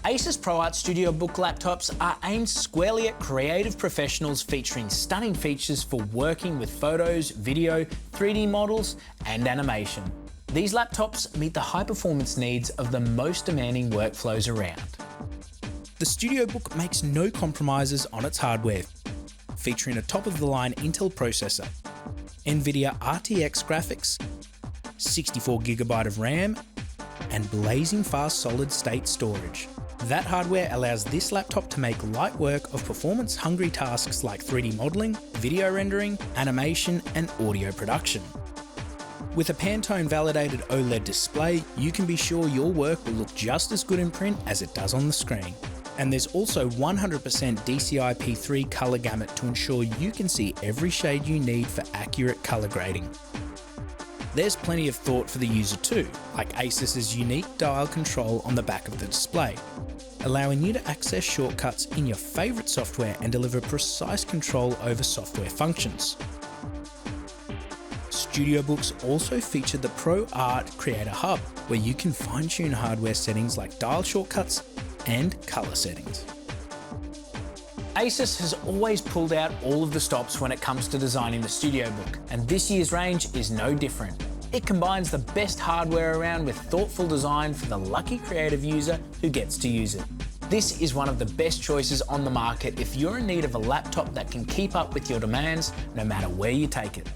ASUS ProArt Studiobook laptops are aimed squarely at creative professionals, featuring stunning features for working with photos, video, 3D models, and animation. These laptops meet the high-performance needs of the most demanding workflows around. The Studiobook makes no compromises on its hardware, featuring a top-of-the-line Intel processor, NVIDIA RTX graphics, 64GB of RAM, and blazing fast solid-state storage. That hardware allows this laptop to make light work of performance-hungry tasks like 3D modeling, video rendering, animation, and audio production. With a Pantone-validated OLED display, you can be sure your work will look just as good in print as it does on the screen. And there's also 100% DCI-P3 color gamut to ensure you can see every shade you need for accurate color grading. There's plenty of thought for the user too, like ASUS's unique dial control on the back of the display, allowing you to access shortcuts in your favourite software and deliver precise control over software functions. Studiobooks also feature the ProArt Creator Hub, where you can fine-tune hardware settings like dial shortcuts and colour settings. ASUS has always pulled out all of the stops when it comes to designing the Studiobook, and this year's range is no different. It combines the best hardware around with thoughtful design for the lucky creative user who gets to use it. This is one of the best choices on the market if you're in need of a laptop that can keep up with your demands no matter where you take it.